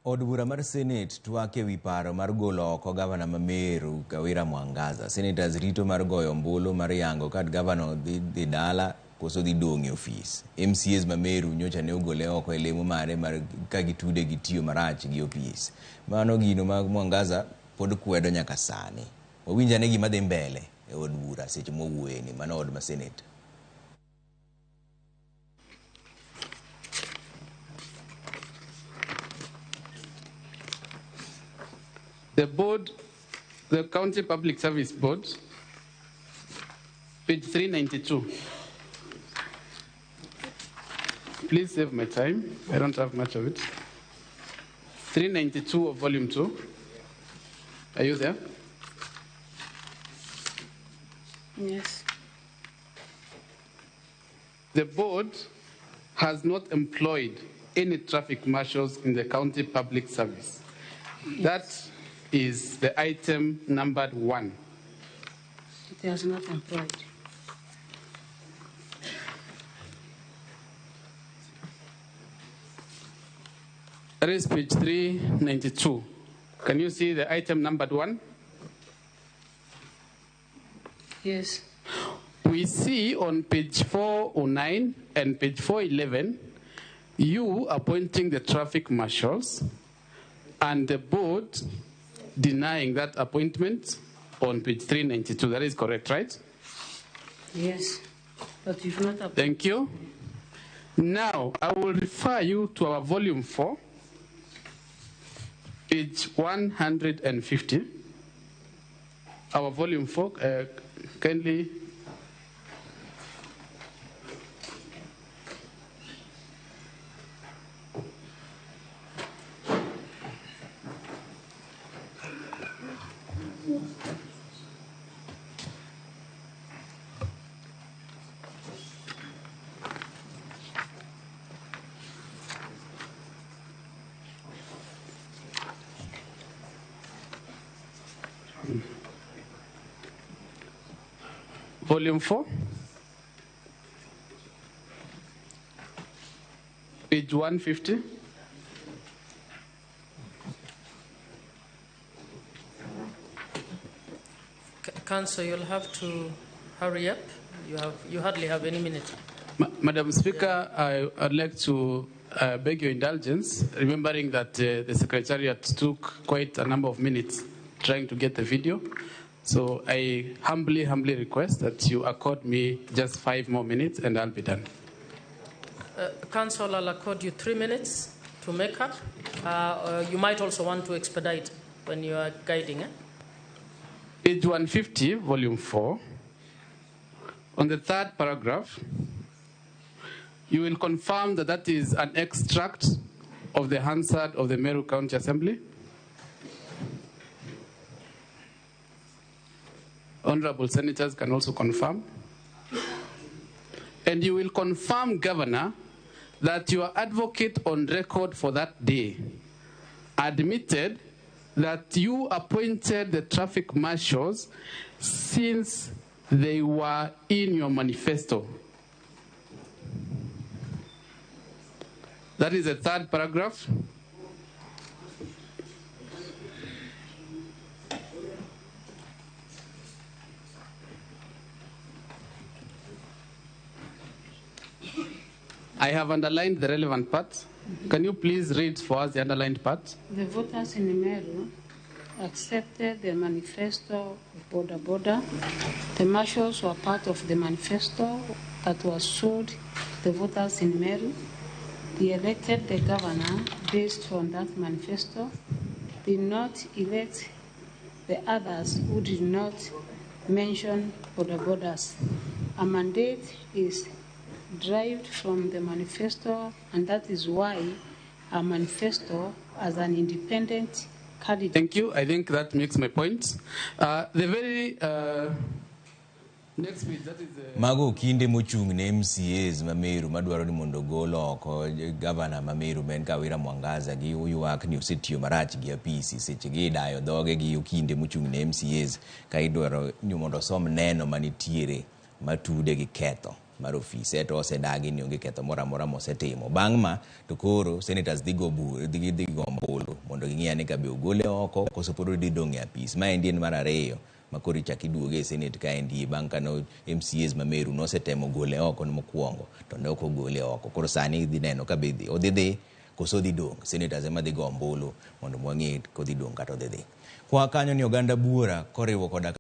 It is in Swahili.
Od bura mar Senate twake wi paro mar golo oko gavana ma Meru Kawira Mwangaza. Senetas rito mar goyo ombulu mar yango kad gavana dhi dala koso dhi dong' e ofis. MCAs ma Meru nyocha ne ogole oko e lemo mare mar ka gitude gi tiyo marach gi ofis. Mano gino mag Mwangaza pod kwedo nyaka sani. Owinjane gima dhi mbele e od bura seche mowuoye ni mano od ma Senate. The board, the County Public Service Board, page 392. Please save my time. I don't have much of it. 392 of volume 2. Are you there? Yes. The board has not employed any traffic marshals in the county public service. Yes. That is the item numbered 1. It has not employed. That is page 392. Can you see the item numbered 1? Yes. We see on page 409 and page 411, you appointing the traffic marshals and the board denying that appointment on page 392. That is correct, right? Yes, but you've not appointed. Thank you. Now, I will refer you to our volume 4, page 150. Our volume 4, kindly. Volume 4, page 150. Council, you'll have to hurry up. You hardly have any minute. Madam Speaker, I'd like to beg your indulgence, remembering that the Secretariat took quite a number of minutes trying to get the video. So I humbly request that you accord me just 5 more minutes and I'll be done. Council, I'll accord you 3 minutes to make up. You might also want to expedite when you are guiding. Page 150, volume 4. On the 3rd paragraph, you will confirm that that is an extract of the Hansard of the Meru County Assembly. Honorable Senators can also confirm. And you will confirm, Governor, that your advocate on record for that day admitted that you appointed the traffic marshals since they were in your manifesto. That is the 3rd paragraph. I have underlined the relevant parts. Can you please read for us the underlined part? The voters in Meru accepted the manifesto of Border. The marshals were part of the manifesto that was sold to the voters in Meru. They elected the governor based on that manifesto, did not elect the others who did not mention borders. A mandate is derived from the manifesto, and that is why a manifesto as an independent candidate. Thank you. I think that makes my point. The very next page, that is Mago kinde mochung ne MCAs ma Meru madwaro ni mondo golo oko gavana ma Meru Ben Kawira Mwangaza gi uyuak ni osetiyo marach gi apisi seche gi dayo dhoge gi kinde mochung ne MCAs ka idwaro ni mondo som neno manitiere matude gi ketho mar ofise to osedagi ni onge ketho moro amora mosetimo. Bang' ma to koro Senetas dhi go ombulu mondo ging'e ni ka be ogole oko koso pod odhi dong' e apis. Ma en mar ariyo ma koro ichak iduoge e Senate ka endi bang' ka no MCAs ma Meru nosetemo gole oko mokwongo to ne ok ogole oko. Koro sani dhi neno ka be odhi dhi koso dhi dong'. Senetas ema dhi go ombulu mondo wang'e kodhi dong' kata odhi dhi. Kwa kanyo ni oganda buora koriwo koda